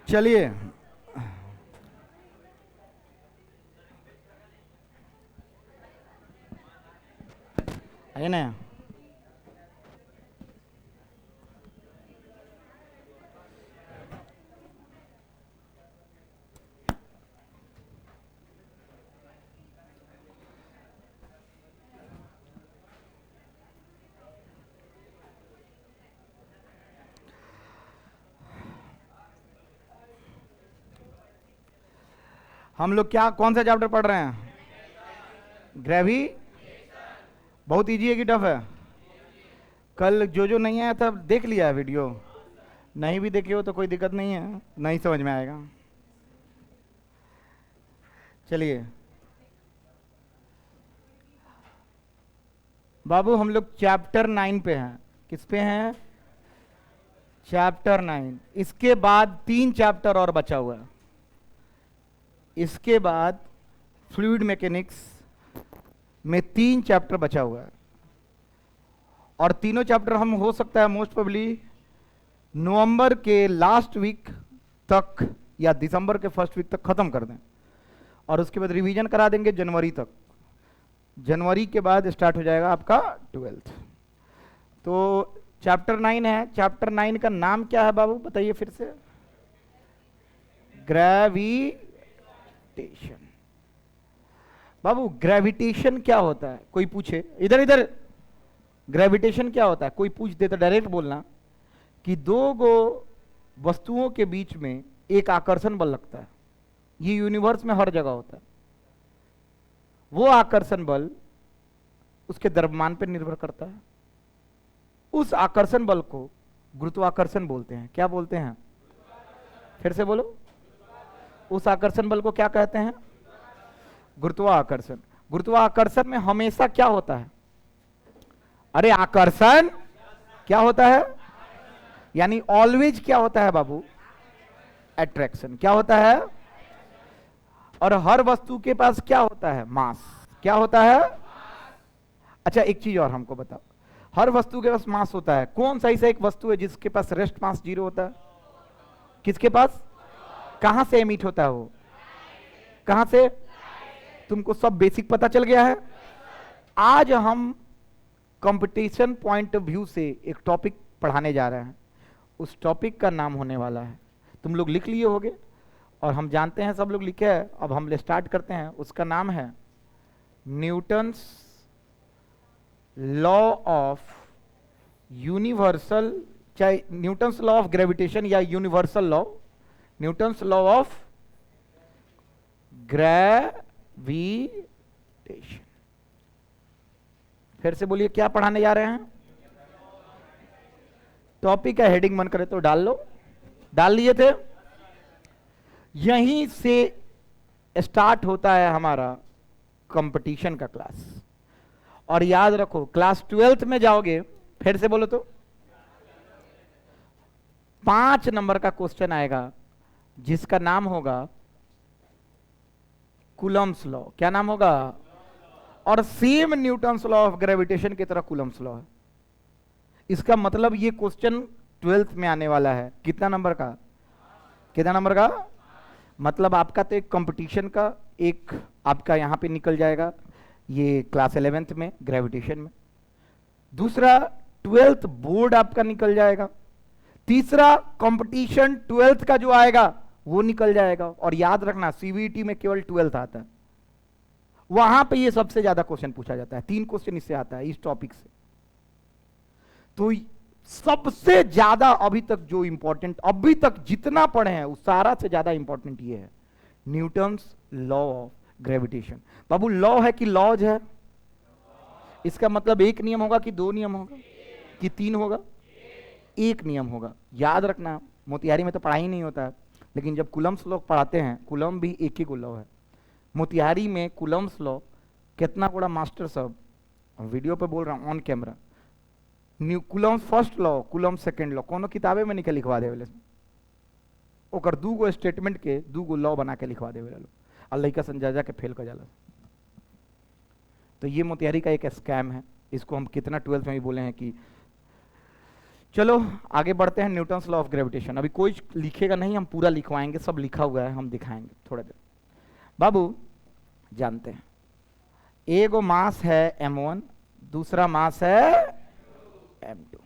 चलिए, है ना। हम लोग क्या कौन सा चैप्टर पढ़ रहे हैं? ग्रेवी। बहुत इजी है कि टफ है? कल जो जो नहीं आया था देख लिया है वीडियो? नहीं भी देखे हो तो कोई दिक्कत नहीं है, नहीं समझ में आएगा। चलिए बाबू, हम लोग चैप्टर 9 पे हैं। किस पे हैं? चैप्टर 9। इसके बाद 3 चैप्टर और बचा हुआ है। इसके बाद फ्लूइड मैकेनिक्स में 3 चैप्टर बचा हुआ है, और तीनों चैप्टर हम हो सकता है मोस्ट प्रोबेबली नवंबर के लास्ट वीक तक या दिसंबर के फर्स्ट वीक तक खत्म कर दें, और उसके बाद रिवीजन करा देंगे जनवरी तक। जनवरी के बाद स्टार्ट हो जाएगा आपका 12th। तो चैप्टर 9 है। चैप्टर 9 का नाम क्या है बाबू, बताइए फिर से? ग्रेविटेशन। बाबू ग्रेविटेशन क्या होता है? कोई पूछे इधर इधर, ग्रेविटेशन क्या होता है? कोई पूछ दे तो डायरेक्ट बोलना कि दो गो वस्तुओं के बीच में एक आकर्षण बल लगता है। ये यूनिवर्स में हर जगह होता है। वो आकर्षण बल उसके द्रव्यमान पर निर्भर करता है। उस आकर्षण बल को गुरुत्वाकर्षण बोलते हैं। क्या बोलते हैं? फिर से बोलो। उस आकर्षण बल को क्या कहते हैं? गुरुत्वाकर्षण। गुरुत्वाकर्षण में हमेशा क्या होता है? अरे आकर्षण क्या होता है? यानी ऑलवेज क्या होता है बाबू? अट्रैक्शन। क्या होता है? और हर वस्तु के पास क्या होता है? मास। क्या होता है? अच्छा एक चीज और हमको बताओ, हर वस्तु के पास मास होता है। कौन सा ऐसा एक वस्तु है जिसके पास रेस्ट मास 0 होता है? किसके पास? कहां से एमिट होता है वो? कहां से? तुमको सब बेसिक पता चल गया है। आज हम कंपटीशन पॉइंट ऑफ व्यू से एक टॉपिक पढ़ाने जा रहे हैं। उस टॉपिक का नाम होने वाला है, तुम लोग लिख लिए होगे और हम जानते हैं सब लोग लिखे हैं। अब हम स्टार्ट करते हैं। उसका नाम है न्यूटन्स लॉ ऑफ यूनिवर्सल, चाहे न्यूटन्स लॉ ऑफ ग्रेविटेशन या universal law, Newton's law of gravitation. फिर से बोलिए, क्या पढ़ाने जा रहे हैं? टॉपिक का हेडिंग मन करे तो डाल लो। डाल लिए थे? यहीं से स्टार्ट होता है हमारा कंपटीशन का क्लास। और याद रखो, क्लास 12th में जाओगे, फिर से बोलो तो 5 नंबर का क्वेश्चन आएगा जिसका नाम होगा कूलम्स लॉ। क्या नाम होगा? और same Newton's law of gravitation की तरह कूलम्स लॉ है। इसका मतलब ये क्वेश्चन 12th में आने वाला है। कितना नंबर का? कितना नंबर का? मतलब आपका तो एक कंपटीशन का एक आपका यहां पे निकल जाएगा, ये क्लास 11th में ग्रेविटेशन में। दूसरा 12th बोर्ड आपका निकल जाएगा। तीसरा कंपटीशन 12th का जो आएगा वो निकल जाएगा। और याद रखना सीवीटी में केवल 12th आता है, वहां पे ये सबसे ज्यादा क्वेश्चन पूछा जाता है। 3 क्वेश्चन इससे आता है, इस टॉपिक से। तो सबसे ज्यादा अभी तक जो इंपॉर्टेंट, अभी तक जितना पढ़े हैं उस सारा से ज्यादा इंपॉर्टेंट ये है Newton's law of gravitation. Babu law है कि लॉज है? इसका मतलब एक नियम होगा कि 2 नियम होगा कि 3 होगा? एक नियम होगा। याद रखना, मोतिहारी में तो पढ़ाई नहीं होता है, लेकिन जब कूलम्स लॉ पढ़ाते हैं, कूलम भी एक ही लॉ है। मोतिहारी में कूलम्स लॉ कितना बड़ा मास्टर साहब, वीडियो पे बोल रहा हूं on camera, Coulomb's first law, Coulomb's second law, कोनो किताबे में निकल लिखवा देवे ओकर 2 गो स्टेटमेंट के 2 गो लॉ बना के लिखवा देवे लोग, और लड़का संजाजा के फेल कर जाला। तो ये मोतिहारी का एक स्कैम है। इसको हम कितना 12th में भी बोले हैं कि चलो आगे बढ़ते हैं, न्यूटन्स लॉ ऑफ ग्रेविटेशन। अभी कोई लिखेगा नहीं, हम पूरा लिखवाएंगे, सब लिखा हुआ है, हम दिखाएंगे थोड़ा देर। बाबू जानते हैं एगो मास है m1, दूसरा मास है m2।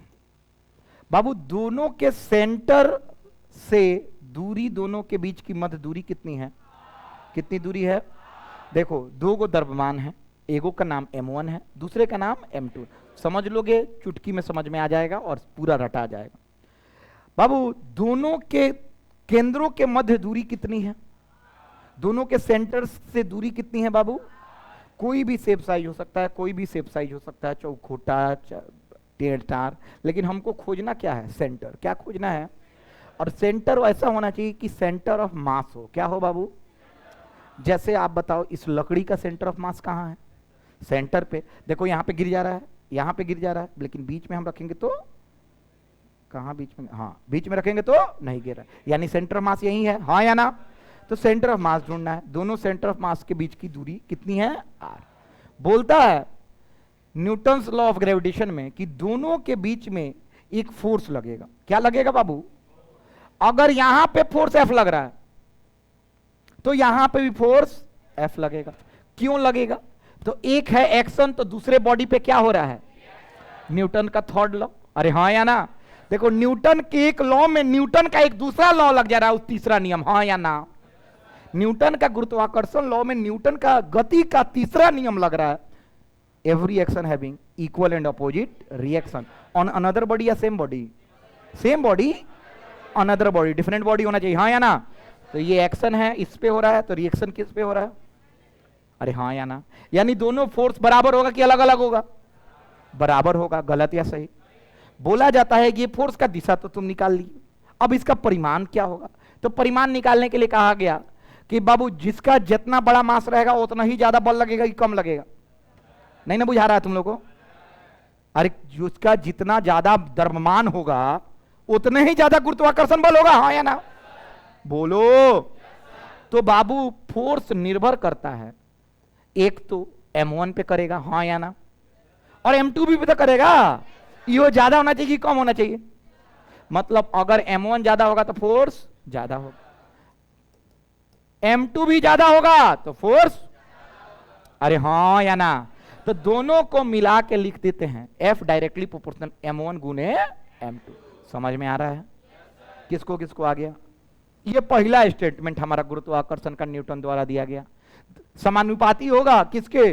बाबू दोनों के सेंटर से दूरी, दोनों के बीच की मध्य दूरी कितनी है? कितनी दूरी है? देखो दो गो द्रव्यमान है, एगो का नाम m1 है, दूसरे का नाम m2। समझ लोगे, चुटकी में समझ में आ जाएगा और पूरा रटा जाएगा। बाबू दोनों के केंद्रों के मध्य दूरी कितनी है? दोनों के सेंटर से दूरी कितनी है बाबू? कोई भी शेप साइज हो सकता है, कोई भी शेप साइज हो सकता है, चौखोटा, टेढ़-टार, लेकिन हमको खोजना क्या है? सेंटर। क्या खोजना है? और सेंटर ऐसा होना चाहिए कि सेंटर ऑफ मास हो। क्या हो बाबू? जैसे आप बताओ इस लकड़ी का सेंटर ऑफ मास कहाँ है? सेंटर पे। देखो यहाँ पे गिर जा रहा है, यहाँ पे गिर जा रहा है, लेकिन बीच में हम रखेंगे तो कहाँ बीच में? हाँ बीच में रखेंगे तो नहीं गिर रहा है, यानी सेंटर ऑफ मास यही है, हाँ या ना? तो सेंटर ऑफ मास ढूंढना है। दोनों सेंटर ऑफ मास के बीच की दूरी कितनी है? r। बोलता है न्यूटन्स लॉ ऑफ ग्रेविटेशन में कि दोनों के बीच में एक फोर्स लगेगा। क्या लगेगा बाबू? अगर यहां पे फोर्स F लग रहा है तो यहां पे भी फोर्स F लगेगा। क्यों लगेगा? तो एक है एक्शन, तो दूसरे बॉडी पे क्या हो रहा है? न्यूटन का थर्ड लॉ। अरे हाँ या ना? देखो न्यूटन के एक लॉ में न्यूटन का एक दूसरा लॉ लग जा रहा है, उस तीसरा नियम, हाँ या ना? न्यूटन का गुरुत्वाकर्षण लॉ में न्यूटन का गति का तीसरा नियम लग रहा है, every action having equal and opposite reaction on another body या same body? Same body another body, different body होना चाहिए, हाँ या ना? तो ये एक्शन है, इस पे हो रहा है, तो रिएक्शन किस पे हो रहा है? अरे हाँ या ना? यानी दोनों फोर्स बराबर होगा कि अलग अलग होगा? बराबर होगा। गलत या सही? बोला जाता है कि ये फोर्स का दिशा तो तुम निकाल ली, अब इसका परिमाण क्या होगा? तो परिमाण निकालने के लिए कहा गया कि बाबू जिसका जितना बड़ा मास रहेगा उतना ही ज्यादा बल लगेगा कि कम लगेगा? नहीं ना बुझा रहा है तुम लोगों को? अरे जिसका जितना ज्यादा द्रव्यमान होगा उतने ही ज्यादा गुरुत्वाकर्षण बल होगा, हाँ या ना? बोलो। तो बाबू फोर्स निर्भर करता है, एक तो m1 पे करेगा, हाँ या ना? और m2 भी तो करेगा। ये ज्यादा होना चाहिए कि कम होना चाहिए? मतलब अगर m1 ज्यादा होगा तो फोर्स ज्यादा होगा, m2 भी ज्यादा होगा तो फोर्स, अरे हाँ या ना? तो दोनों को मिला के लिख देते हैं F डायरेक्टली प्रोपोर्शनल m1 गुने m2। समझ में आ रहा है? किसको किसको आ गया? ये पहला स्टेटमेंट हमारा गुरुत्वाकर्षण का न्यूटन द्वारा दिया गया। समानुपाती होगा किसके?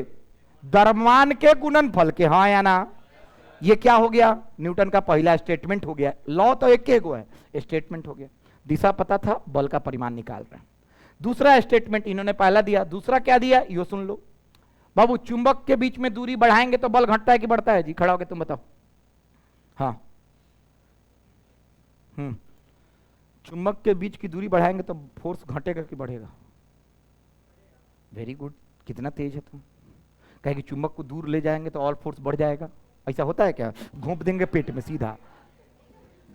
द्रव्यमान के गुणनफल के, हाँ या ना? ये क्या हो गया? न्यूटन का पहला स्टेटमेंट हो गया। लॉ तो एक के गो है, स्टेटमेंट हो गया। दिशा पता था, बल का परिमाण निकाल रहे हैं। दूसरा स्टेटमेंट इन्होंने पहला दिया, दूसरा क्या दिया यो सुन लो बाबू। चुंबक के बीच में दूरी बढ़ाएंगे तो बल घटता है कि बढ़ता है? जी खड़ा होकर तुम बताओ। हाँ चुंबक के बीच की दूरी बढ़ाएंगे तो फोर्स घटेगा कि बढ़ेगा? वेरी गुड, कितना तेज है तुम। कहे कि चुंबक को दूर ले जाएंगे तो और फोर्स बढ़ जाएगा, ऐसा होता है क्या? घोंप देंगे पेट में सीधा,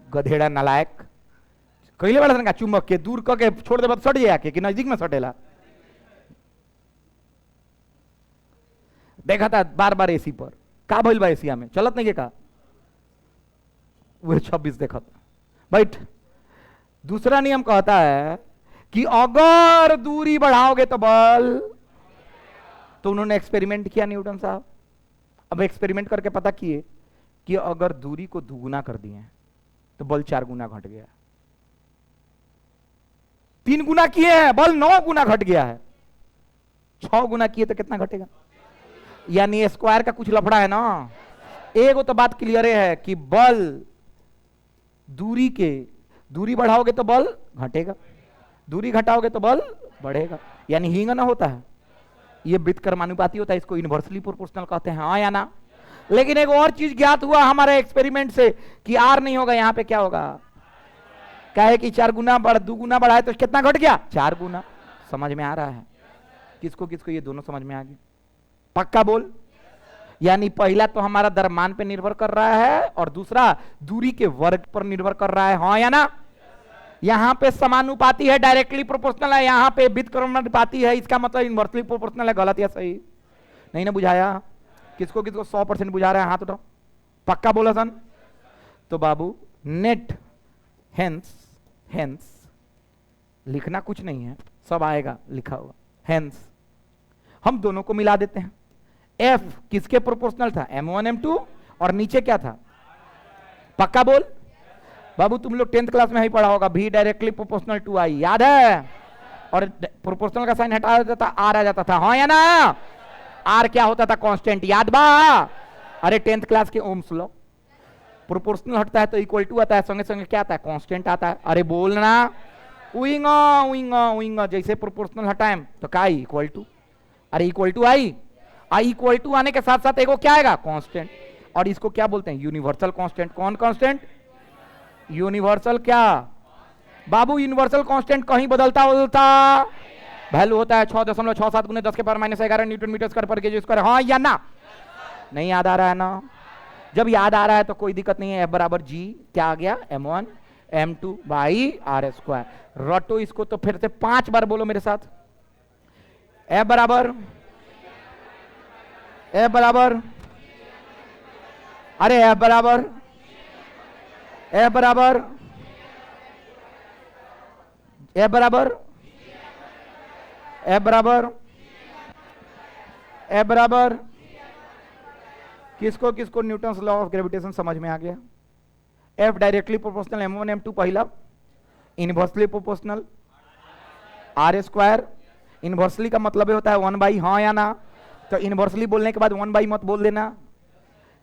गधेड़ा नालायक। कहले बड़ा का चुंबक के दूर करके छोड़ दे सट जाए कि नजदीक में सटेला। देखा था बार बार एसी पर, का भइल बा एशिया में चलत नहीं के का? वह 26 देखा था। बैठ। दूसरा नियम कहता है कि अगर दूरी बढ़ाओगे तो बल, तो उन्होंने एक्सपेरिमेंट किया न्यूटन साहब। अब एक्सपेरिमेंट करके पता किए कि अगर दूरी को दुगुना कर दिए तो बल 4 गुना घट गया। 3 गुना किए हैं, बल 9 गुना घट गया है। 6 गुना किए तो कितना घटेगा? यानी स्क्वायर का कुछ लफड़ा है ना। एक तो बात क्लियर है कि बल दूरी बढ़ाओगे तो बल घटेगा, दूरी घटाओगे तो बल बढ़ेगा, यानी हींग ना होता है। ये व्युत्क्रमानुपाती होता है, इसको इनवर्सली प्रोपोर्शनल कहते हैं, हाँ या ना? लेकिन एक और चीज ज्ञात हुआ हमारे एक्सपेरिमेंट से कि आर नहीं होगा, यहां पे क्या होगा? कहे कि 4 गुना 2 गुना बढ़ाए तो कितना घट गया? 4 गुना। समझ में आ रहा है? किसको किसको ये दोनों समझ में आ गए? पक्का बोल। यानी पहला तो हमारा द्रव्यमान पे निर्भर कर रहा है और दूसरा दूरी के वर्ग पर निर्भर कर रहा है, हाँ या ना? यहां पे समानुपाती है, डायरेक्टली प्रोपोर्शनल है, यहां पे व्युत्क्रमानुपाती है, इसका मतलब इनवर्सली प्रोपोर्शनल है। गलत या सही? नहीं ना बुझाया? किसको किसको 100% बुझा रहा है? हाथ उठाओ। पक्का बोला सन? तो बाबू नेट, हेंस, हेंस लिखना कुछ नहीं है, सब आएगा लिखा हुआ, हेंस हम दोनों को मिला देते हैं। एफ किसके प्रोपोर्शनल था, M1 M2, और नीचे क्या था, पक्का बोल बाबू, तुम लोग 10th क्लास में ही पढ़ा होगा, V directly proportional to I, याद है, और प्रोपोर्शनल का साइन हटा देता था, आर आ जाता था, हाँ या ना, आर क्या होता था, कांस्टेंट, याद बा, अरे 10th क्लास के ओम्स लॉ, प्रोपोर्शनल हटता है तो इक्वल टू आता है, संगे संगे क्या आता है, कांस्टेंट आता है, अरे बोलना, उइंगा उइंगा उइंगा, जैसे प्रोपोर्शनल हटाएं तो क्या, इक्वल टू, अरे equal to I, I equal to आने के साथ साथ एगो क्या आएगा, कांस्टेंट, और इसको क्या बोलते हैं, यूनिवर्सल कांस्टेंट। कौन कांस्टेंट, यूनिवर्सल क्या बाबू, यूनिवर्सल कांस्टेंट कहीं बदलता बदलता वैल्यू होता है 6.67 गुने 10 के पावर -11 न्यूटन मीटर स्क्वायर पर केजी स्क्वायर, हाँ या ना, नहीं याद आ रहा है ना, जब याद आ रहा है तो कोई दिक्कत नहीं है, F बराबर G क्या आ गया, M1 M2 by R square. रटो इसको तो फिर से 5 बार बोलो मेरे साथ, F बराबर, F बराबर, अरे F बराबर, F बराबर, F बराबर, F बराबर, F बराबर, किसको किसको न्यूटन्स लॉ ऑफ ग्रेविटेशन समझ में आ गया, F directly proportional M1 M2 पहला, inversely proportional R square, inversely का मतलब होता है 1 बाई, हाँ या ना, तो इनवर्सली बोलने के बाद 1 बाई मत बोल देना,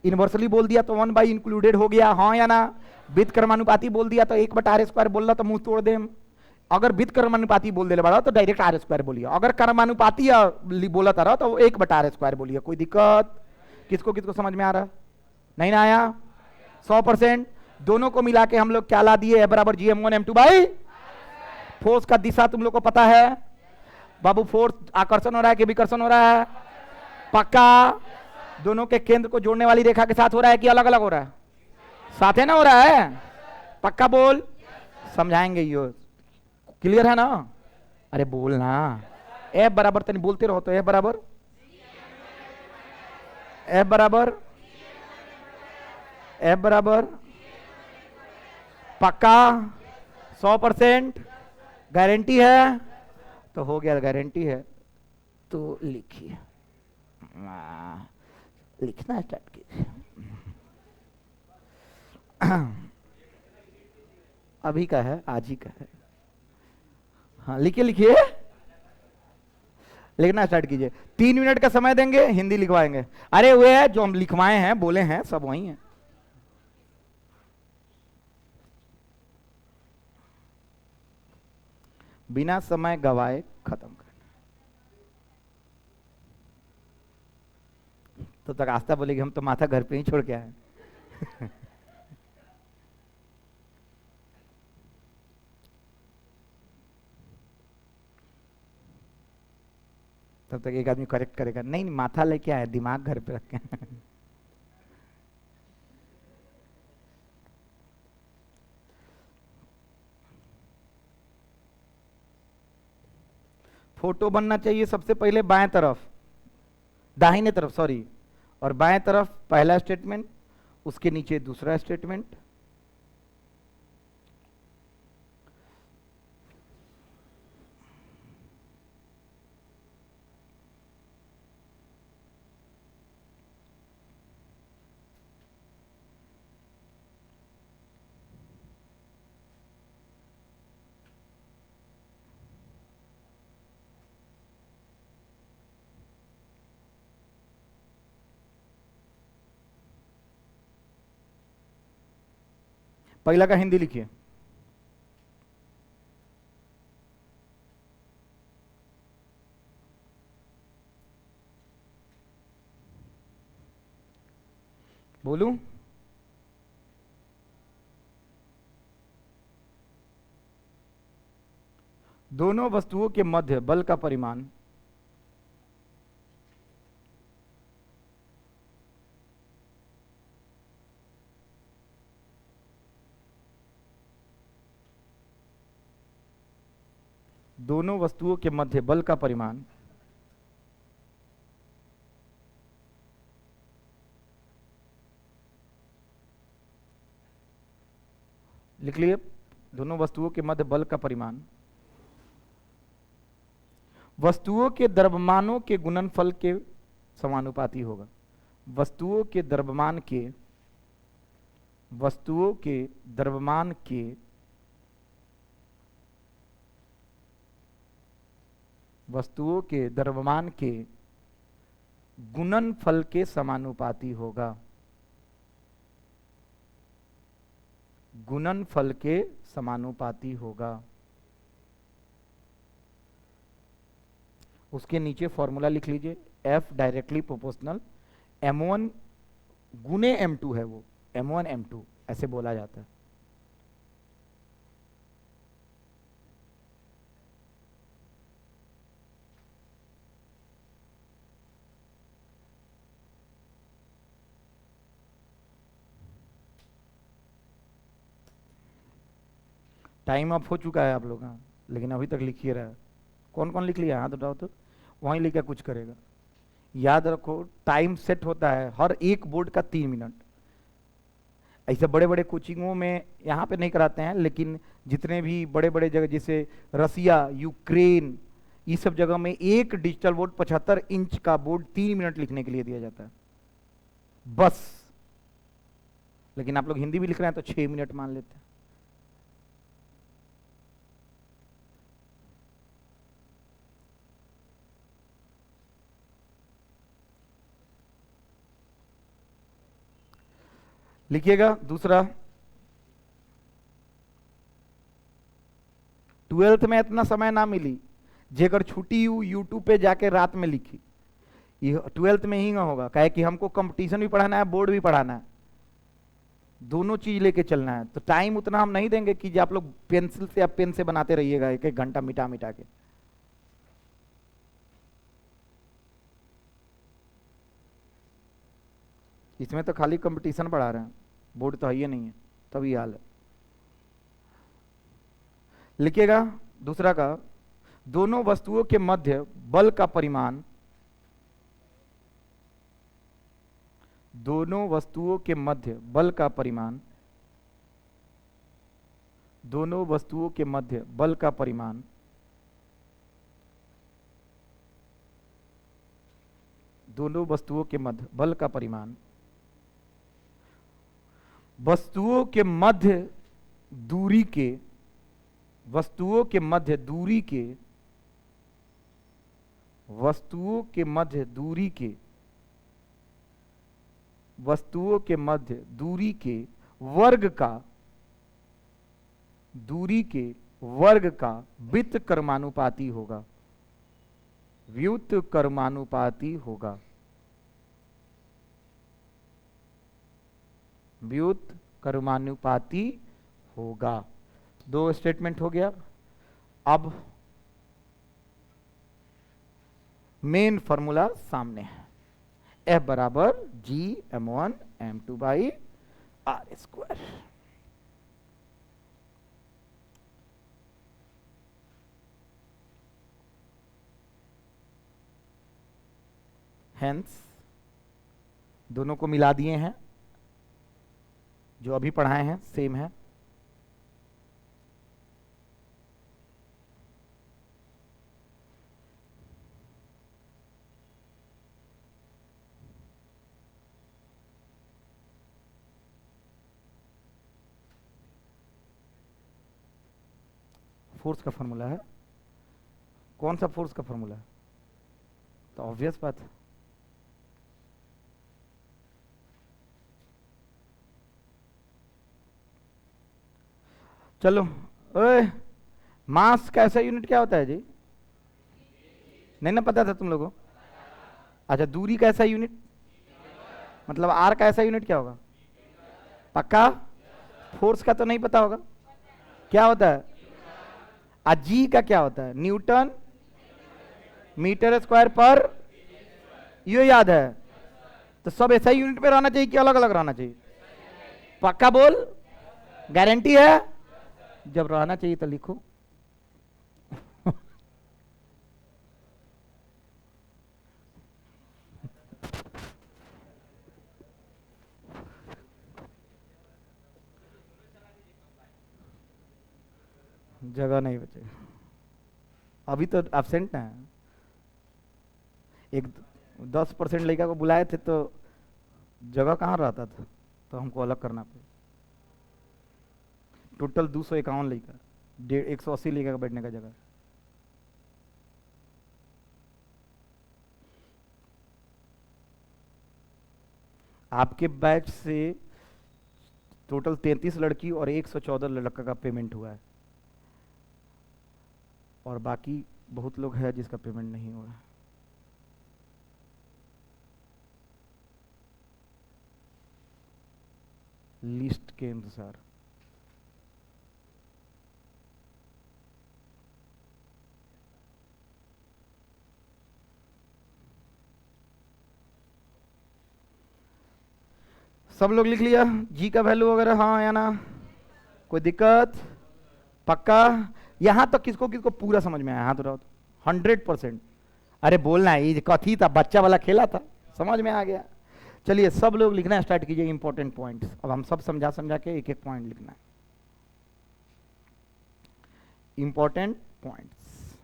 इनवर्सली बोल दिया तो 1 बाई इंक्लूडेड हो गया, हाँ या ना, विद क्रमानुपाती बोल दिया तो 1/r स्क्वायर बोल रहा तो मुंह तोड़ दे, अगर विद क्रमानुपाती बोल दे बड़ा तो डायरेक्ट आर स्क्वायर बोलिए, अगर क्रमानुपाती बोला था तो 1/r स्क्वायर बोलिए, कोई दिक्कत, किसको किसको समझ में आ रहा, नहीं ना आया, 100%, दोनों को मिला के हम लोग क्या ला दिए, F बराबर G M1 M2 by, force का दिशा तुम लोग को पता है बाबू, फोर्स आकर्षण हो रहा है कि विकर्षण हो रहा है, पक्का, दोनों के केंद्र को जोड़ने वाली रेखा के साथ हो रहा है कि अलग अलग हो रहा है, साथ है ना हो रहा है, पक्का बोल, समझाएंगे ये, क्लियर है ना, अरे बोलना, F बराबर, तनी बोलते रहो तो F बराबर, F बराबर, F बराबर, पक्का 100%, गारंटी है, तो हो गया, गारंटी है तो लिखिए, लिखना स्टार्ट कीजिए, अभी का है, आज ही का है, हाँ लिखिए लिखिए, लिखना स्टार्ट कीजिए, 3 मिनट का समय देंगे, हिंदी लिखवाएंगे, अरे वे है जो हम लिखवाए हैं बोले हैं सब वही हैं, बिना समय गवाए खत्म करना, तो तक आस्था बोलेगी हम तो माथा घर पे ही छोड़ के आए तब तक एक आदमी करेक्ट करेगा, नहीं नहीं माथा लेके आए, दिमाग घर पे रखे फोटो बनना चाहिए सबसे पहले बाएं तरफ, दाहिने तरफ सॉरी, और बाएं तरफ पहला स्टेटमेंट, उसके नीचे दूसरा स्टेटमेंट, पहला का हिंदी लिखिए, बोलूं, दोनों वस्तुओं के मध्य बल का परिमाण दोनों वस्तुओं के मध्य बल का परिमाण लिख लिए, दोनों वस्तुओं के मध्य बल का परिमाण वस्तुओं के द्रव्यमानों के गुणनफल के समानुपाती होगा। वस्तुओं के द्रव्यमान के वस्तुओं के द्रव्यमान के वस्तुओं के द्रव्यमान के गुणनफल के समानुपाती होगा। गुणनफल के समानुपाती होगा। उसके नीचे फॉर्मूला लिख लीजिए, F डायरेक्टली प्रोपोर्शनल M1 गुने M2 है, वो M1 M2 ऐसे बोला जाता है। टाइम अप हो चुका है आप लोग का, लेकिन अभी तक लिखिए रहा है। कौन कौन लिख लिया हाथ उठाओ तो, वहीं लिखा कुछ करेगा। याद रखो टाइम सेट होता है हर एक बोर्ड का 3 मिनट। ऐसे बड़े बड़े कोचिंगों में यहाँ पे नहीं कराते हैं, लेकिन जितने भी बड़े बड़े जगह जैसे रसिया, यूक्रेन, ये सब जगह में एक डिजिटल बोर्ड 75 इंच का बोर्ड 3 मिनट लिखने के लिए दिया जाता है बस। लेकिन आप लोग हिंदी भी लिख रहे हैं तो 6 मिनट मान लेते हैं। लिखिएगा दूसरा, 12th में इतना समय ना मिली, जेकर छुट्टी यूट्यूब पे जाके रात में लिखी, ये 12th में ही ना होगा। कहे कि हमको कंपटीशन भी पढ़ाना है, बोर्ड भी पढ़ाना है, दोनों चीज लेके चलना है, तो टाइम उतना हम नहीं देंगे कि आप लोग पेंसिल से या पेन से बनाते रहिएगा 1-1 घंटा मिटा मिटा के। इसमें तो खाली कंपटीशन पढ़ा रहे हैं, बोर्ड तो है ही नहीं है, तभी हाल है। लिखिएगा दूसरा का, दोनों वस्तुओं के मध्य बल का परिमाण, दोनों वस्तुओं के मध्य बल का परिमाण, दोनों वस्तुओं के मध्य बल का परिमाण दोनों वस्तुओं के मध्य बल का परिमाण वस्तुओं के मध्य दूरी के वस्तुओं के मध्य दूरी के वस्तुओं के मध्य दूरी के वस्तुओं के मध्य दूरी के वर्ग का व्युत्क्रमानुपाती कर्मानुपाती होगा। व्युत्क्रमानुपाती होगा। व्युत्क्रमानुपाती होगा। 2 स्टेटमेंट हो गया। अब मेन फॉर्मूला सामने है, F बराबर G_M1 M2 by R square. Hence दोनों को मिला दिए हैं, जो अभी पढ़ाए हैं सेम है। फोर्स का फॉर्मूला है, कौन सा फोर्स का फॉर्मूला है? तो ऑब्वियस बात है, चलो। ओए, मास का ऐसा यूनिट क्या होता है जी? नहीं ना पता था तुम लोगों को? अच्छा, दूरी का ऐसा यूनिट मतलब आर का ऐसा यूनिट क्या होगा? पक्का? फोर्स का तो नहीं पता होगा, क्या होता है? जी का क्या होता है? न्यूटन मीटर स्क्वायर पर, ये याद है? तो सब ऐसा यूनिट में रहना चाहिए कि अलग अलग रहना चाहिए? पक्का बोल, गारंटी है? जब रहना चाहिए तो लिखो। जगह नहीं बचे, अभी तो एब्सेंट है। एक 10% लड़का को बुलाए थे तो जगह कहाँ रहता था, तो हमको अलग करना पड़ा। टोटल 251 लड़का, 180 लड़का का बैठने का जगह। आपके बैच से टोटल 33 लड़की और 114 लड़का का पेमेंट हुआ है, और बाकी बहुत लोग हैं जिसका पेमेंट नहीं हुआ है। लिस्ट के अनुसार सब लोग लिख लिया जी का वैल्यू वगैरह, हाँ या ना? कोई दिक्कत? पक्का? यहां तक किसको किसको पूरा समझ में आया? हाथ उठाओ। 100%। अरे बोलना है, ये कथी था, बच्चा वाला खेला था, समझ में आ गया। चलिए सब लोग लिखना स्टार्ट कीजिए इंपॉर्टेंट पॉइंट्स। अब हम सब समझा समझा के एक एक पॉइंट लिखना है। Important points.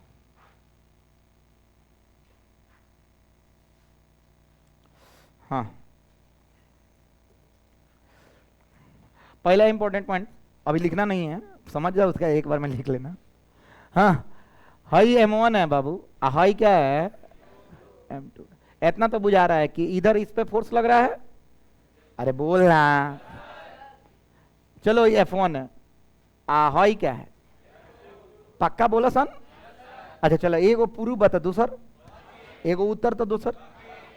हाँ, पहला इंपॉर्टेंट पॉइंट अभी लिखना नहीं है, समझ जाओ उसका, एक बार में लिख लेना। हाँ, हाई M1 है बाबू, हाई क्या है? M2। इतना तो बुझा रहा है कि इधर इस पे फोर्स लग रहा है। अरे बोलना। चलो ये F1 है, हाई क्या है? पक्का बोला सन? अच्छा चलो, एगो पूर्व बता, दूसर एगो उत्तर तो दूसर,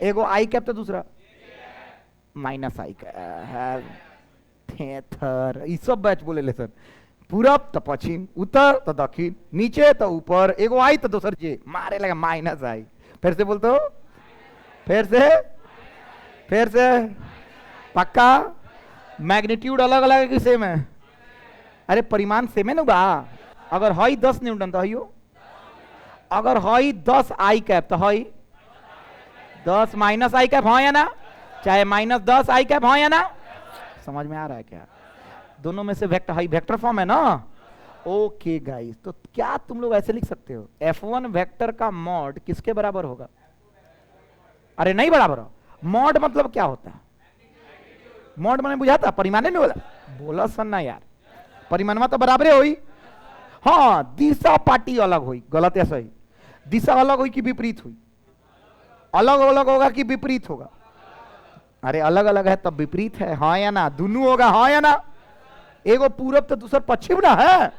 एगो आई कैप तो दूसरा माइनस आई कैप। ई सब बैच बोले ले सर। पूरब तो पश्चिम, उत्तर तो दक्षिण, नीचे तो ऊपर, एगो आई तो दूसर जे मारे लगा माइनस आई। फिर से बोलते हो, फिर से पक्का? मैग्नीट्यूड अलग अलग है कि सेम है? अरे परिमाण सेम है ना बा। अगर हई 10 न्यूटन तो हईयो, अगर हई 10 आई कैप तो हई 10 माइनस आई कैप, हाँ या ना? चाहे -10 आई कैप, हाँ या ना? समझ में आ रहा है क्या? दोनों में से वेक्टर हाई वेक्टर फॉर्म है ना? ओके गाइस, तो क्या तुम लोग ऐसे लिख सकते हो F1 वेक्टर का मॉड किसके बराबर होगा? अरे नहीं बराबर हो, मॉड मतलब क्या होता है? मॉड मैंने बुझाता, परिमाण नहीं बोला, बोला सन्ना यार, परिमाणवा तो बराबर हुई। हाँ, दिशा पार्टी अलग हुई, गलत या सही? दिशा अलग हुई कि विपरीत हुई? अलग अलग होगा कि विपरीत होगा? अरे अलग अलग है तब विपरीत है, हाँ या ना? दोनों होगा, हाँ या ना? एगो पूरब तो दूसरा पश्चिम ना है।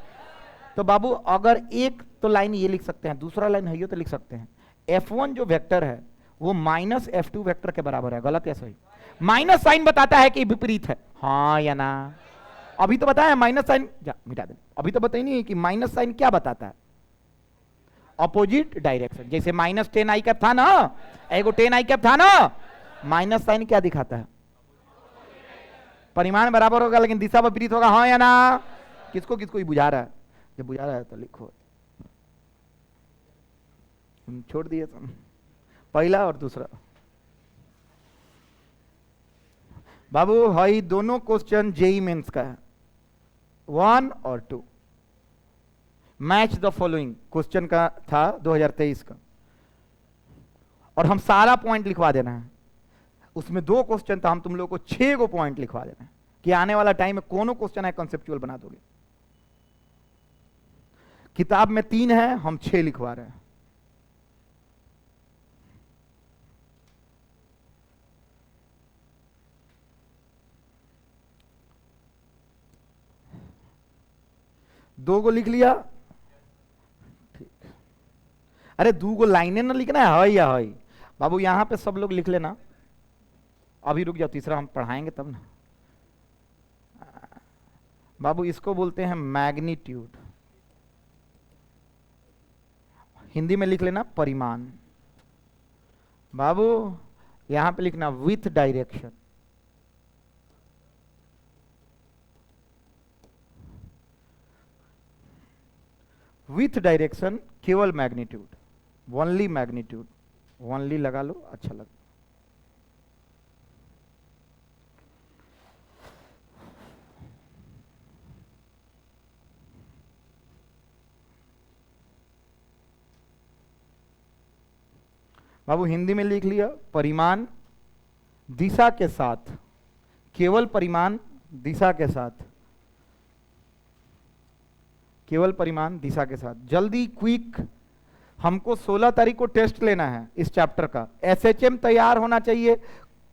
तो बाबू अगर एक तो लाइन ये लिख सकते हैं, दूसरा लाइन है ये तो लिख सकते हैं F1 जो वेक्टर है वो -F2 वेक्टर के बराबर है, गलत या सही? माइनस साइन बताता है कि विपरीत है, हाँ या ना? अभी तो बताया माइनस साइन, मिटा दे, अभी तो बताई नहीं कि माइनस साइन क्या बताता है? Opposite direction. जैसे -10 आई कैप था ना, एगो 10 आई कैप था ना, माइनस साइन क्या दिखाता है? परिमाण बराबर होगा लेकिन दिशा विपरीत होगा, हाँ या ना? किसको किसको ही बुझा रहा है? जब बुझा रहा है तो लिखो, छोड़ दिए तुम पहला और दूसरा। बाबू भाई दोनों क्वेश्चन जेई मेंस का है, 1 और 2। मैच द फॉलोइंग क्वेश्चन का था 2023 का, और हम सारा पॉइंट लिखवा देना है। उसमें 2 क्वेश्चन था, हम तुम लोगों को 6 को पॉइंट लिखवा देना है कि आने वाला टाइम में कोनो क्वेश्चन है कॉन्सेप्चुअल बना दोगे। किताब में 3 है, हम 6 लिखवा रहे हैं। दो को लिख लिया, ठीक। अरे 2 को लाइनें ना लिखना है या है बाबू, यहां पे सब लोग लिख लेना। अभी रुक जाओ, तीसरा हम पढ़ाएंगे तब ना बाबू। इसको बोलते हैं मैग्नीट्यूड, हिंदी में लिख लेना परिमाण। बाबू यहां पे लिखना विथ डायरेक्शन। विथ डायरेक्शन केवल मैग्नीट्यूड, ओनली मैग्नीट्यूड, ओनली लगा लो, अच्छा लगा। बाबू हिंदी में लिख लिया, परिमाण दिशा के साथ, केवल परिमाण दिशा के साथ, केवल परिमाण दिशा के साथ। जल्दी क्विक, हमको 16 तारीख को टेस्ट लेना है इस चैप्टर का। एसएचएम तैयार होना चाहिए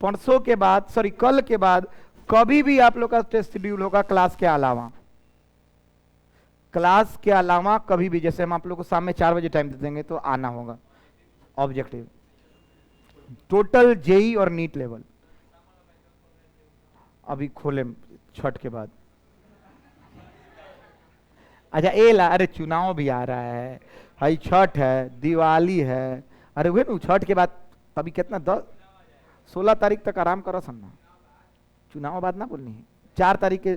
परसों के बाद, सॉरी कल के बाद। कभी भी आप लोग का टेस्ट शेड्यूल होगा क्लास के अलावा, क्लास के अलावा कभी भी। जैसे हम आप लोग को शाम में 4 बजे टाइम दे देंगे तो आना होगा। ऑब्जेक्टिव टोटल जेई और नीट लेवल अभी खोले छठ के बाद। अच्छा अरे चुनाव भी आ रहा है, भाई छठ है, दिवाली है, अरे हुए ना छठ के बाद अभी कितना 16 तारीख तक आराम करो सन्ना, चुनाव बाद ना बोलनी है। 4 तारीख के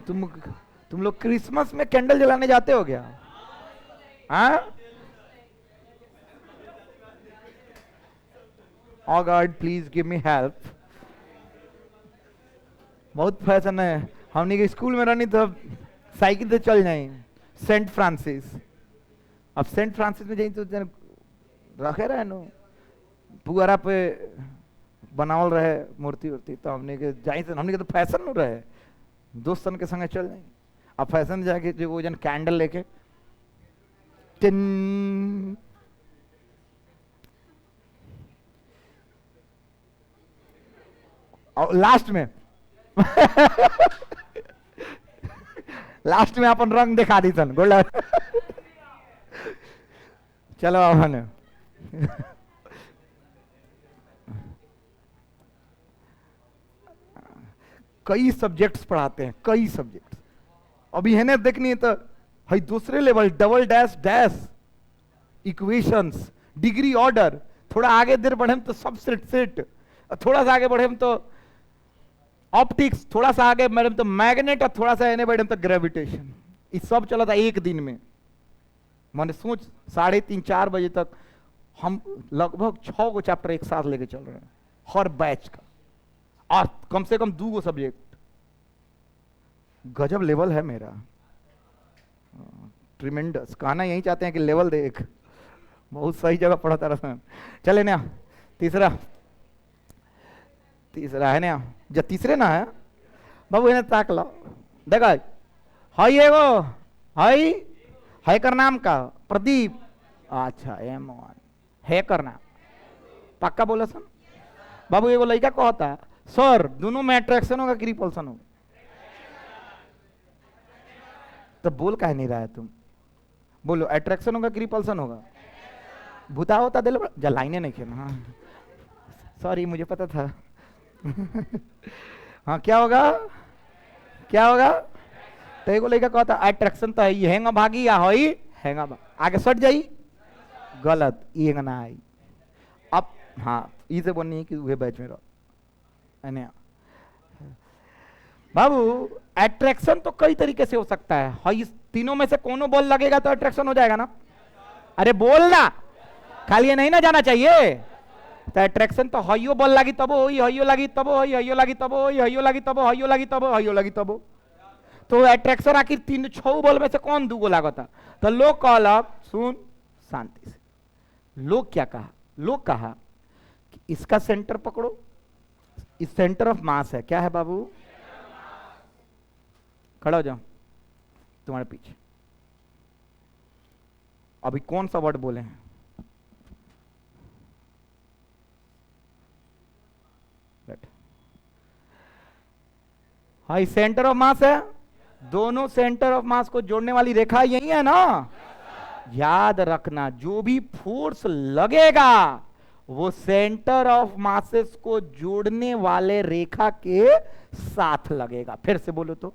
तुम लोग क्रिसमस में कैंडल जलाने जाते हो क्या? हाँ, O God please give me help. बहुत फैशन है, हमने के स्कूल में रहनी तो साइकिल से चल जाए सेंट फ्रांसिस। अब सेंट फ्रांसिस में जाए तो रखे रहे नो पुअरा पे बनावल रहे मूर्ति उर्ति, तो हमने के जाए तो हमने के तो फैशन न रहे, दोस्तन के संगे चल जाए। अब फैशन जाके जो वो जन कैंडल लेके टिन और लास्ट में लास्ट में अपन रंग दिखा दी सन गोल्डन। चलो अपन कई सब्जेक्ट्स पढ़ाते हैं, कई सब्जेक्ट्स। अभी है ना देखनी है तो भाई दूसरे level double dash dash equations, degree order. थोड़ा आगे देर बढ़े तो सबसेट सेट, थोड़ा सा आगे बढ़े तो ऑप्टिक्स, थोड़ा सा आगे मैडम तो मैग्नेट, और थोड़ा सा एने मैडम तो ग्रेविटेशन। ये सब चला था एक दिन में। मैंने सोच 3:30-4 बजे तक हम लगभग 6 गो चैप्टर एक साथ लेके चल रहे हैं हर बैच का, और कम से कम 2 गो सब्जेक्ट। गजब लेवल है मेरा, ट्रिमेंडस। कहना यही चाहते हैं कि लेवल देख, बहुत सही जगह पढ़ाता रहा। चले ना तीसरा है ना, जब तीसरे ना है बाबू इन्हें ताक लो, देखा हाई एगो हाई कर नाम का प्रदीप। अच्छा M1 है करना पक्का बोला सन बाबू। एगो लड़का कहता है सर दोनों में अट्रैक्शन होगा कि रिपल्सन होगा? तो बोल काहे नहीं रहा है तुम? बोलो अट्रैक्शन होगा कि रिपल्सन होगा? भूता होता दिल जा लाइने नहीं खेलना। हाँ सॉरी मुझे पता था। हाँ क्या होगा, क्या होगा? तो एगो लड़का कहता अट्रैक्शन तो है हैंगा भागी या होई हैंगा आगे सट जाई, गलत ये ना आई। अब हाँ इसे बोलनी है कि वह बैच में रहो बाबू। अट्रैक्शन तो कई तरीके से हो सकता है, हाँ इस तीनों में से कोनो बॉल लगेगा तो अट्रैक्शन हो जाएगा ना? अरे बोलना, खाली ये नहीं ना जाना चाहिए। तो अट्रैक्शन तो हइयो बॉल लगी तब होई, हइयो लगी तब होई, हइयो लगी तब होई, हइयो लगी तब, हइयो लगी तब, हइयो लगी तब। तो अट्रैक्शन आखिर 3-6 बॉल में से कौन 2 गो लागता? तो लोग कहलक सुन शांति से, लोग क्या कहा? लोग कहा कि इसका सेंटर पकड़ो, इस सेंटर ऑफ मास है। क्या है बाबू? खड़ा हो जाओ तुम्हारे पीछे। अभी कौन सा वर्ड बोले हैं? हाई सेंटर ऑफ मास है, दोनों सेंटर ऑफ मास को जोड़ने वाली रेखा यही है ना? याद रखना जो भी फोर्स लगेगा वो सेंटर ऑफ मासेस को जोड़ने वाले रेखा के साथ लगेगा। फिर से बोलो तो,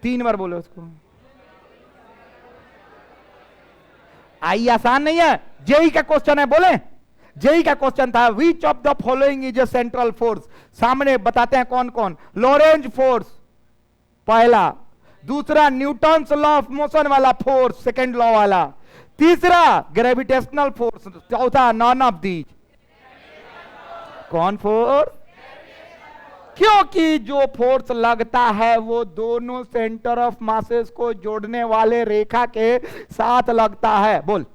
तीन बार बोलो उसको। आई आसान नहीं है, जेई का क्वेश्चन है, बोले जेई का क्वेश्चन था which of the following is a central force. सामने बताते हैं कौन कौन। लॉरेंज फोर्स पहला, दूसरा न्यूटन्स लॉ ऑफ मोशन वाला फोर्स सेकंड लॉ वाला, तीसरा ग्रेविटेशनल फोर्स, चौथा नॉन ऑफ दीज। कौन फोर्स? क्योंकि जो फोर्स लगता है वो दोनों सेंटर ऑफ मासेस को जोड़ने वाले रेखा के साथ लगता है। बोल।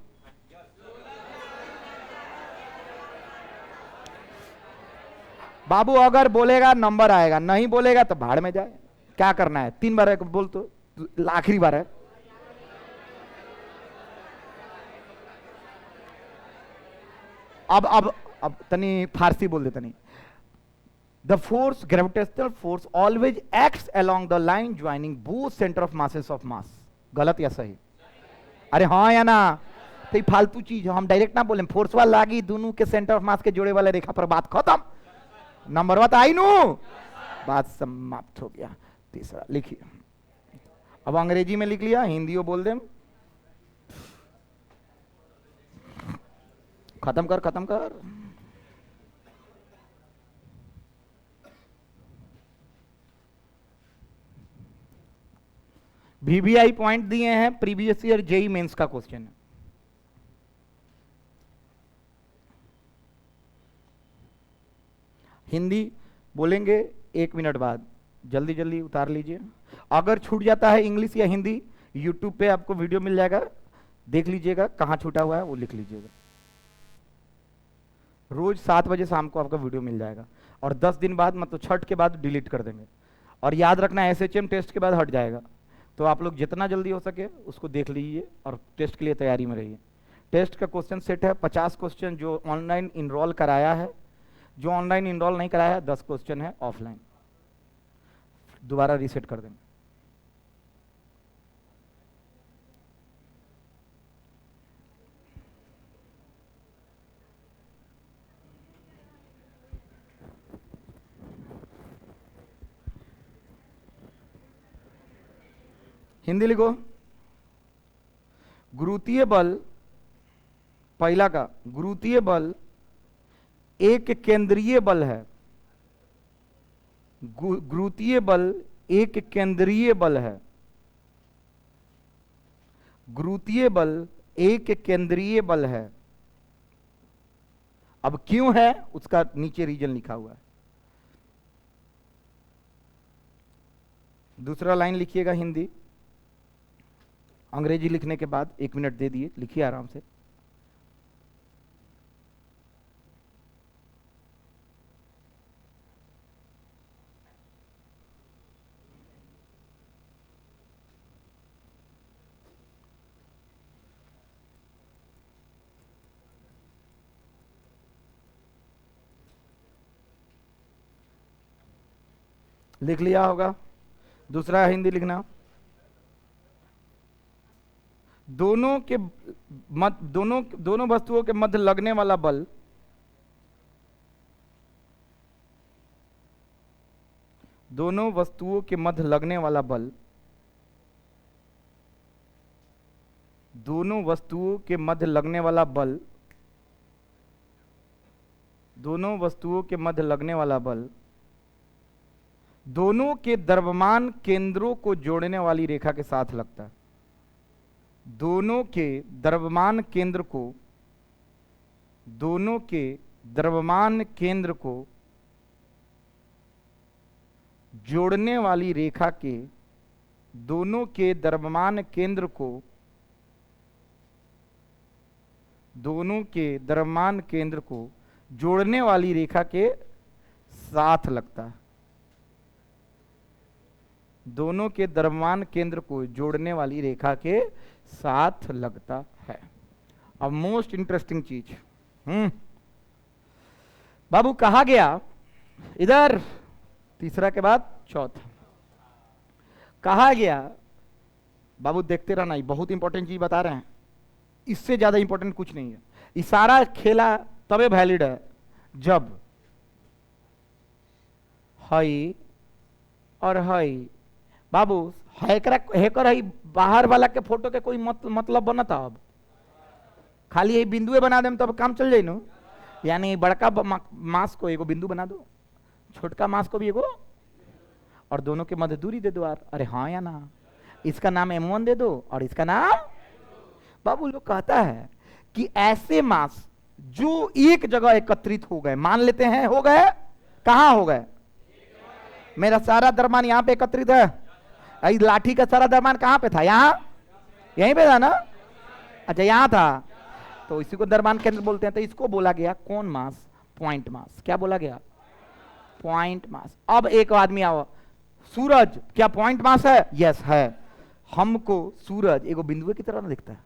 बाबू अगर बोलेगा नंबर आएगा, नहीं बोलेगा तो भाड़ में जाए। क्या करना है? 3 बार है, बोल तो आखिरी बार है। अब तनी फारसी बोल दे तनी। The force, gravitational force always acts along the line joining both centre of masses of mass. गलत या सही? अरे हाँ या ना? तो फालतू चीज हम डायरेक्ट ना बोले, फोर्स वाला लागी दोनों के सेंटर ऑफ मास के जोड़े वाले रेखा पर, बात खत्म। नंबर बात आई नू, बात समाप्त हो गया। तीसरा लिखिए। अब अंग्रेजी में लिख लिया, हिंदी बोल दे। खत्म कर, खत्म कर। VVI पॉइंट दिए हैं, प्रीवियस ईयर जेई मेंस का क्वेश्चन है। हिंदी बोलेंगे 1 मिनट बाद, जल्दी जल्दी उतार लीजिए। अगर छूट जाता है इंग्लिश या हिंदी, यूट्यूब पे आपको वीडियो मिल जाएगा, देख लीजिएगा, कहाँ छूटा हुआ है वो लिख लीजिएगा। रोज 7 बजे शाम को आपका वीडियो मिल जाएगा, और 10 दिन बाद मतलब छठ के बाद डिलीट कर देंगे। और याद रखना SHM टेस्ट के बाद हट जाएगा, तो आप लोग जितना जल्दी हो सके उसको देख लीजिए और टेस्ट के लिए तैयारी में रहिए। टेस्ट का क्वेश्चन सेट है 50 क्वेश्चन जो ऑनलाइन इनरोल कराया है, जो ऑनलाइन इनरोल नहीं कराया है 10 क्वेश्चन है ऑफलाइन। दोबारा रीसेट कर देंगे। हिंदी लिखो। गुरुत्वीय बल, पहला का गुरुत्वीय बल एक केंद्रीय बल है। गुरुत्वीय बल एक केंद्रीय बल है। गुरुत्वीय बल एक केंद्रीय बल है। अब क्यों है उसका नीचे रीजन लिखा हुआ है। दूसरा लाइन लिखिएगा हिंदी, अंग्रेजी लिखने के बाद 1 मिनट दे दिए, लिखिए आराम से। लिख लिया होगा। दूसरा हिंदी लिखना। दोनों के दोनों वस्तुओं के मध्य लगने वाला बल दोनों वस्तुओं के मध्य लगने वाला बल दोनों वस्तुओं के मध्य लगने वाला बल दोनों वस्तुओं के मध्य लगने वाला बल दोनों के द्रव्यमान केंद्रों को जोड़ने वाली रेखा के साथ लगता है। दोनों के द्रव्यमान केंद्र को दोनों के द्रव्यमान केंद्र को जोड़ने वाली रेखा के दोनों के द्रव्यमान केंद्र को दोनों के द्रव्यमान केंद्र को जोड़ने वाली रेखा के साथ लगता है। दोनों के द्रव्यमान केंद्र को जोड़ने वाली रेखा के साथ लगता है। अब मोस्ट इंटरेस्टिंग चीज, बाबू कहा गया इधर, तीसरा के बाद चौथा कहा गया। बाबू देखते रहना, ये बहुत इंपॉर्टेंट चीज बता रहे हैं, इससे ज्यादा इंपॉर्टेंट कुछ नहीं है। इशारा खेला तबे वैलिड है जब हई और हई। बाबू हैकर है बाहर वाला के फोटो के कोई मतलब बनता। अब खाली यही बिंदुए बना दे तब काम चल जाए नो। यानी बड़का मास को एगो बिंदु बना दो, छोटका मास को भी एगो, और दोनों के मध्य दूरी दे दो यार। अरे हाँ या ना? इसका नाम M1 दे दो और इसका नाम। बाबू लोग कहता है कि ऐसे मास जो एक जगह एकत्रित हो गए, मान लेते हैं हो गए, कहां हो गए? मेरा सारा द्रव्यमान यहाँ पे एकत्रित है। इस लाठी का सारा द्रव्यमान कहाँ पे था? यहाँ, यहीं पे था ना? अच्छा यहाँ था, तो इसी को द्रव्यमान केंद्र बोलते हैं। तो इसको बोला गया कौन मास? Point mass. क्या बोला गया? Point mass. अब एक आदमी आओ, सूरज क्या पॉइंट मास है? यस है। हमको सूरज एगो बिंदु की तरह ना दिखता है?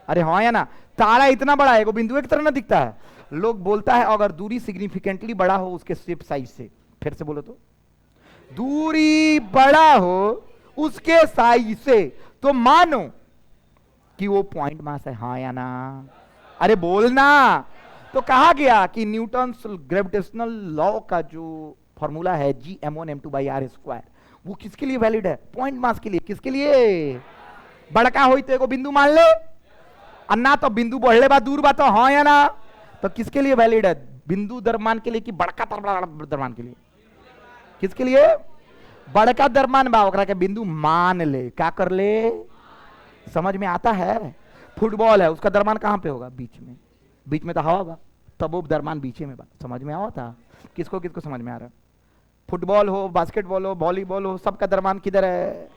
अरे हाँ या ना? तारा इतना बड़ा है, एगो बिंदु की तरह ना दिखता है? लोग बोलता है अगर दूरी सिग्निफिकेंटली बड़ा हो उसके शेप साइज से, फिर से बोलो तो, दूरी बड़ा हो उसके साइज से, तो मानो कि वो पॉइंट मास है। हाँ या ना? अरे बोलना। तो कहा गया कि न्यूटन ग्रेविटेशनल लॉ का जो फॉर्मूला है G(m1m2/r²), वो किसके लिए वैलिड है? पॉइंट मास के लिए। किसके लिए? बड़का हो तो एगो बिंदु मान ले, अन्ना तो बिंदु बढ़ले बा, दूर बा, तो हाँ या ना? तो किसके लिए वैलिड है? बिंदु द्रव्यमान के लिए कि बड़का द्रव्यमान के लिए? किसके लिए? बड़का द्रव्यमान बा, ओकरा के बिंदु मान ले। क्या कर ले? समझ में आता है? फुटबॉल है, उसका द्रव्यमान कहां पे होगा? बीच में। बीच में तो हवा बा, तब वो द्रव्यमान बीच में बा। समझ में आता? किसको किसको समझ में आ रहा है? फुटबॉल हो, बास्केटबॉल हो, वॉलीबॉल हो, सबका द्रव्यमान किधर है?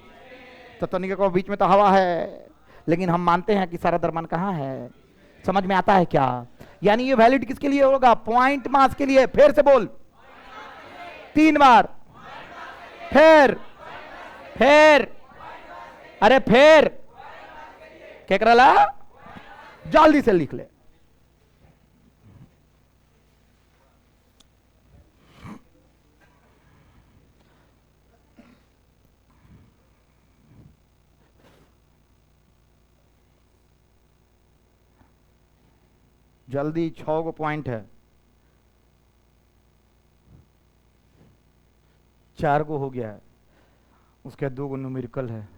तो तनिक को बीच में तो हवा है, लेकिन हम मानते हैं कि सारा द्रव्यमान कहाँ है। समझ में आता है क्या? यानी ये वैलिड किसके लिए होगा? पॉइंट मास के लिए। फिर से बोल, 3 बार। फिर अरे फिर क्या कर रहा? जल्दी से लिख ले। जल्दी, 6 गो पॉइंट है, 4 गो हो गया है, उसके 2 गो न्यूमेरिकल है।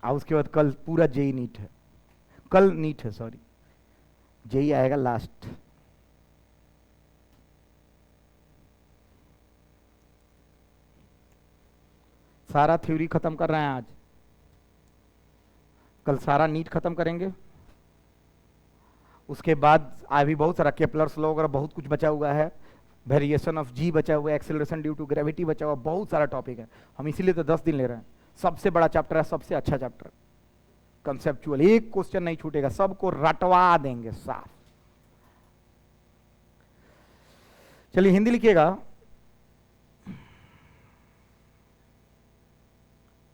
और उसके बाद कल पूरा जेई नीट है। कल नीट है, सॉरी, जेई आएगा लास्ट। सारा थ्योरी खत्म कर रहे हैं आज, कल सारा नीट खत्म करेंगे। उसके बाद अभी बहुत सारा केपलर्स लॉ वगैरह बहुत कुछ बचा हुआ है, वेरिएशन ऑफ जी बचा हुआ है, एक्सेलरेशन ड्यू टू ग्रेविटी बचा हुआ, बहुत सारा टॉपिक है। हम इसीलिए तो 10 दिन ले रहे हैं। सबसे बड़ा चैप्टर है, सबसे अच्छा चैप्टर, कंसेप्चुअल। एक क्वेश्चन नहीं छूटेगा, सबको रटवा देंगे साफ। चलिए हिंदी लिखिएगा,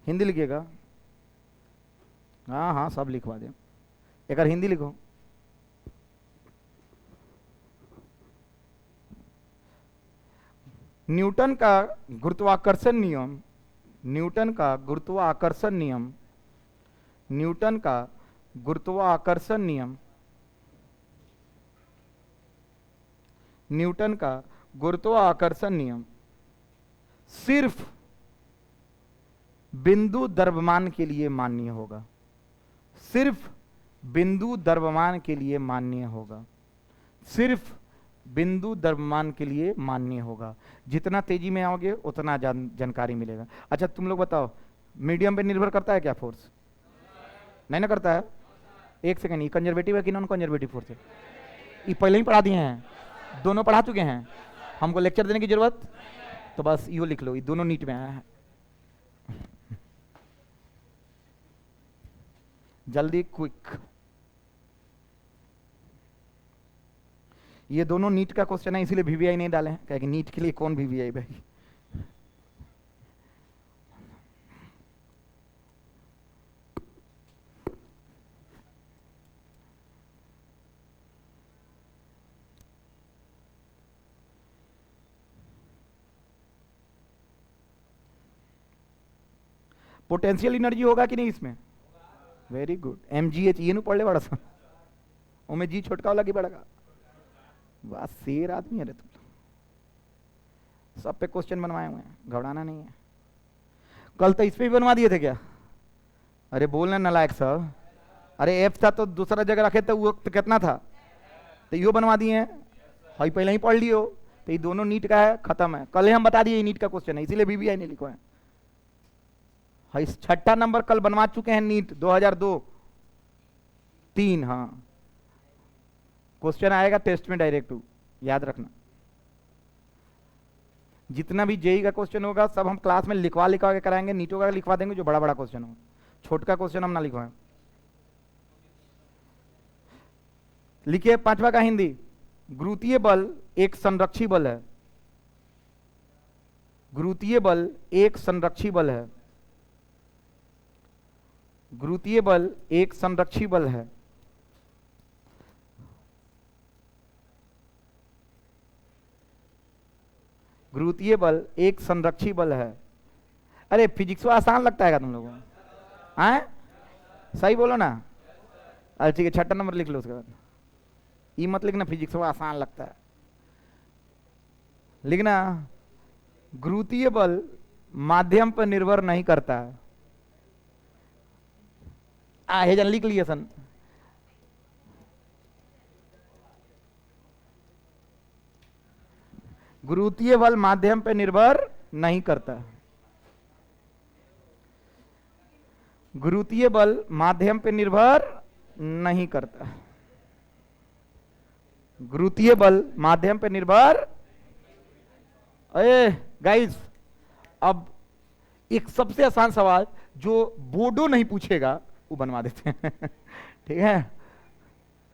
हिंदी लिखिएगा। हाँ हाँ सब लिखवा दें, एक बार हिंदी लिखो। न्यूटन का गुरुत्वाकर्षण नियम, न्यूटन का गुरुत्वाकर्षण नियम, न्यूटन का गुरुत्वाकर्षण नियम, न्यूटन का गुरुत्वाकर्षण नियम सिर्फ बिंदु द्रव्यमान के लिए मान्य होगा। सिर्फ बिंदु द्रव्यमान के लिए मान्य होगा। सिर्फ बिंदु द्रव्यमान के लिए मान्य होगा। जितना तेजी में आओगे उतना जानकारी मिलेगा। अच्छा तुम लोग बताओ, मीडियम पे निर्भर करता है क्या फोर्स? नहीं ना करता है? एक सेकंड, ये कंजर्वेटिव है कि नॉन कंजर्वेटिव फोर्स है? ये पहले ही पढ़ा दिए हैं, दोनों पढ़ा चुके हैं, हमको लेक्चर देने की जरूरत? तो बस यो लिख लो, ये दोनों नीट में आया है। जल्दी, क्विक। ये दोनों नीट का क्वेश्चन है, इसीलिए वीवीआई नहीं डाले हैं, क्योंकि नीट के लिए कौन वीवीआई भाई। पोटेंशियल एनर्जी होगा कि नहीं इसमें? वेरी गुड, mgh ये नु पढ़ ले बड़ा सा, ओमे जी छोटका वाला की बड़का। बस शेर आदमी है रे तुम। सब पे क्वेश्चन बनवाए हुए हैं, घबराना नहीं है। कल तो इस पे भी बनवा दिए थे क्या? अरे बोलना नालायक साहब। अरे एफ था तो दूसरा जगह रखे तो वो तो कितना था, तो यो बनवा दिए हैं। हाई पहले ही पढ़ लियो, तो ये दोनों नीट का है, खत्म है। कल ही हम बता दिए नीट का क्वेश्चन है, इसीलिए वीवीआई नहीं लिखो है। हाई 6ठा नंबर कल बनवा चुके हैं नीट 2002-3। हाँ क्वेश्चन आएगा टेस्ट में डायरेक्ट टू, याद रखना। जितना भी जेई का क्वेश्चन होगा सब हम क्लास में लिखवा लिखवा के कराएंगे, नीटों का लिखवा देंगे जो बड़ा बड़ा क्वेश्चन हो, छोटा क्वेश्चन हम ना लिखवाएं। लिखिए 5वां का हिंदी, गुरुत्वीय बल एक संरक्षी बल है। गुरुत्वीय बल एक संरक्षी बल है। गुरुत्वीय बल एक संरक्षी बल है। गुरुत्वीय बल एक संरक्षी बल है। अरे फिजिक्स आसान लगता है क्या तुम लोगों को? हैं? सही बोलो ना। अरे ठीक है, 6 नंबर लिख लो उसके बाद। ये मत लिखना फिजिक्स आसान लगता है, लिखना गुरुत्वीय बल माध्यम पर निर्भर नहीं करता है। हे जन लिख लिया सन। गुरुत्वीय बल माध्यम पर निर्भर नहीं करता। गुरुत्वीय बल माध्यम पर निर्भर नहीं करता। गुरुत्वीय बल माध्यम पर निर्भर। अरे गाइस, अब एक सबसे आसान सवाल जो बोर्डो नहीं पूछेगा वो बनवा देते हैं ठीक है,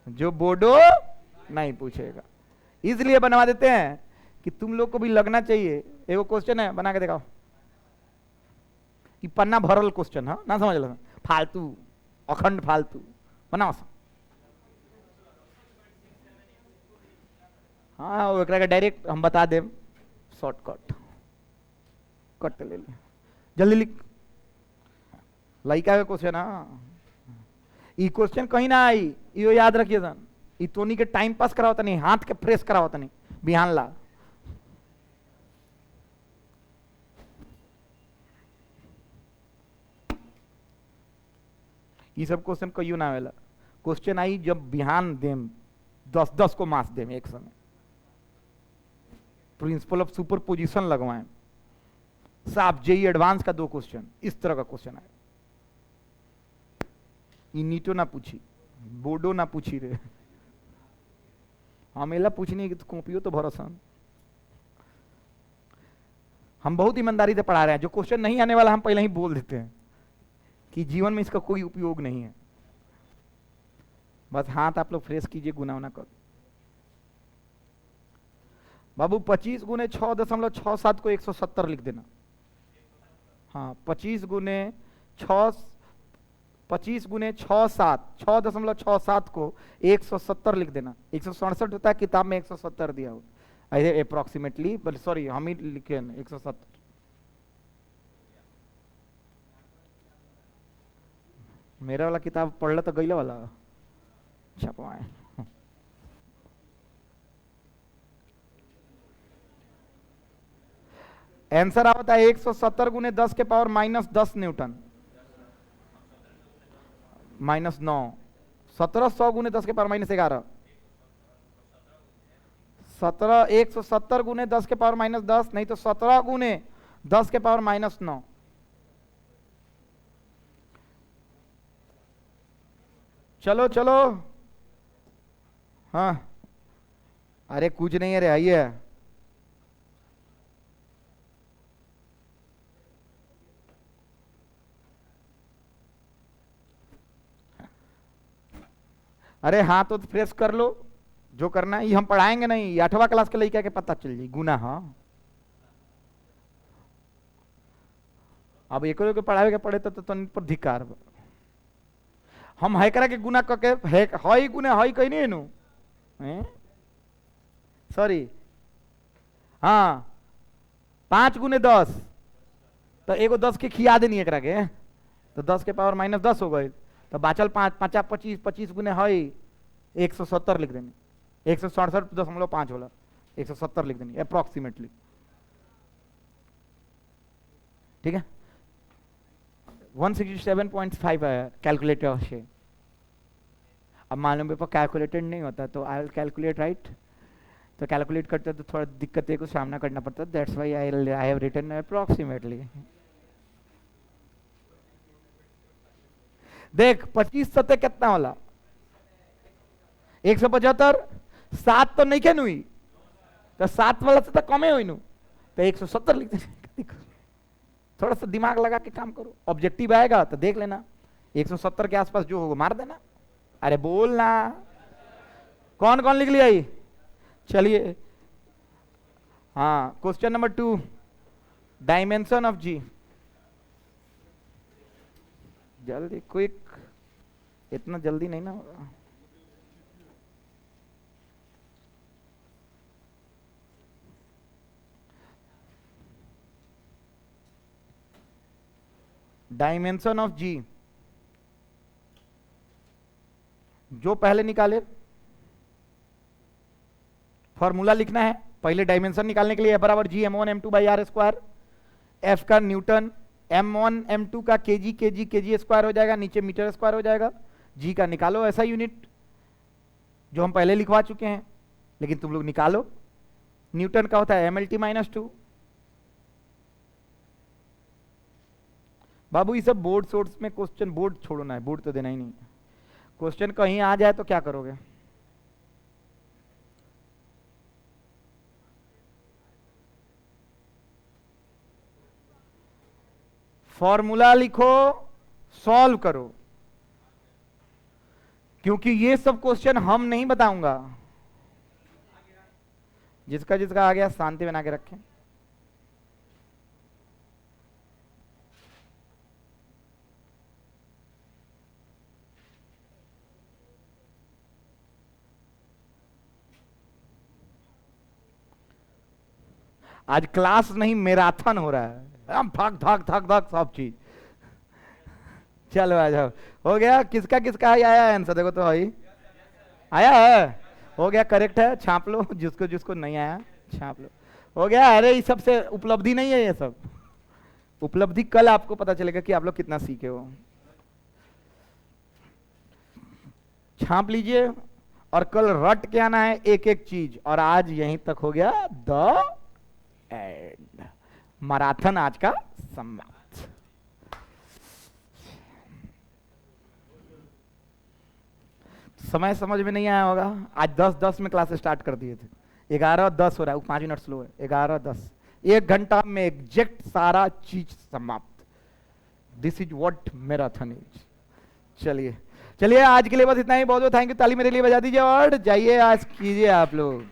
जो बोर्डो नहीं पूछेगा इसलिए बनवा देते हैं कि तुम लोग को भी लगना चाहिए। एगो क्वेश्चन है, बना के दिखाओ। ये पन्ना भरल क्वेश्चन है ना, समझ लो, फालतू, अखंड फालतू बनाओ। हाँ, वो डायरेक्ट हम बता दें, शॉर्टकट कट ले ले, जल्दी लिख। लड़का का क्वेश्चन है, ये क्वेश्चन कहीं ना आई, ये याद रखिए सन। ये तोनी के टाइम पास करा होता नहीं, हाथ के प्रेस करा होता नहीं, बिहान ला। ये सब क्वेश्चन कहियो ना आवेला। क्वेश्चन आई जब बिहान देम 10-10 को मार्क्स देम एक समय। प्रिंसिपल ऑफ सुपरपोजिशन लगवाएं, साफ जेई एडवांस का 2 क्वेश्चन इस तरह का क्वेश्चन है। ये नीटो ना पूछी, बोर्डो ना पूछी रे, हमेला पूछनी है कि कॉपियो तो भरोसा। हम बहुत ईमानदारी से पढ़ा रहे हैं, जो क्वेश्चन नहीं आने वाला हम पहले ही बोल देते हैं कि जीवन में इसका कोई उपयोग नहीं है। बस हाथ आप लोग फ्रेश कीजिए, गुना ना करो। बाबू 25 गुने 6.67 को 170 लिख देना। हाँ, 25 गुने 6.67 को 170 लिख देना। 167 होता है, किताब में 170 दिया हो, ऐसे अप्रोक्सीमेटली, सॉरी हम ही लिखे 170। मेरा वाला किताब पढ़ लो तो गईला वाला छपवाए। आंसर आता है 170 गुने 10 के पावर -10 न्यूटन, -9। 1700 गुने 10 के पावर -11। 170 गुने 10 के पावर -10, नहीं तो 17 गुने 10 के पावर -9। चलो चलो, हाँ, अरे कुछ नहीं है रे, आइए। अरे हाँ, तो फ्रेश कर लो, जो करना है। ये हम पढ़ाएंगे नहीं, 8वां क्लास के लड़का के पता चल जाए गुना। हाँ, अब एक के पढ़ावे के पड़े तो पर धिकार। हम है करा के गुना करके हई गुने हई कहीं नहीं नु, सॉरी, हाँ, 5 गुने 10 तो एगो 10 के खिया देनी एकरा के, तो 10 के पावर -10 हो गए, तो बाचल 5 5 25, 25 गुने हई 170 लिख देनी। 167.5 होला, 170 लिख देनी अप्रोक्सीमेटली, ठीक है। 167.5 है कैलकुलेटर से। अब मालूम पेपर कैलकुलेटेड नहीं होता तो आई विल कैलकुलेट, राइट। तो कैलकुलेट करते तो थोड़ा दिक्कतें को सामना करना पड़ता, that's why I have written approximately. देख 25 सत्ते कितना होला, 175, 7 तो नहीं क्या हुई, तो 7 वाला से तो कमे हुई नु, तो 170 लिख दे। थोड़ा सा दिमाग लगा के काम करो, ऑब्जेक्टिव आएगा तो देख लेना, 170 के आसपास जो होगा मार देना। अरे बोलना, कौन कौन लिख लिया ये? चलिए हाँ, क्वेश्चन नंबर 2, डायमेंशन ऑफ जी। जल्दी क्विक, इतना जल्दी नहीं ना होगा। डायमेंशन ऑफ जी, जो पहले निकाले, फॉर्मूला लिखना है पहले डायमेंशन निकालने के लिए, F बराबर G m1 m2 by R square, F का न्यूटन, m1 m2 का केजी स्क्वायर हो जाएगा, नीचे मीटर स्क्वायर हो जाएगा, जी का निकालो ऐसा यूनिट जो हम पहले लिखवा चुके हैं, लेकिन तुम लोग निकालो। न्यूटन का होता है mLT-2। बाबू ये सब बोर्ड सोर्स में क्वेश्चन, बोर्ड छोड़ना है, बोर्ड तो देना ही नहीं। क्वेश्चन कहीं आ जाए तो क्या करोगे? फॉर्मूला लिखो, सॉल्व करो, क्योंकि ये सब क्वेश्चन हम नहीं बताऊंगा। जिसका जिसका आ गया शांति बना के रखें। आज क्लास नहीं मैराथन हो रहा है, हम भाग भाग भाग भाग सब चीज। चलो आ जाओ, हो गया। किसका किसका आया है आंसर? देखो तो भाई आया है, हो गया, करेक्ट है, छाप लो। जिसको जिसको नहीं आया छाप लो, हो गया। अरे ये सबसे उपलब्धि नहीं है, ये सब उपलब्धि कल आपको पता चलेगा कि आप लोग कितना सीखे हो। छाप लीजिए और कल रट के आना है एक एक चीज। और आज यहीं तक हो गया द एंड, मैराथन आज का समाप्त। समय समझ में नहीं आया होगा। आज 10:10 में क्लास स्टार्ट कर दिए थे, 11:10 हो रहा है, 5 मिनट स्लो है। 11:10, 1 घंटा में एग्जैक्ट सारा चीज समाप्त। This is what marathon is. चलिए चलिए, आज के लिए बस इतना ही। बहुत बहुत थैंक यू। ताली मेरे लिए बजा दीजिए और जाइए आज कीजिए आप लोग।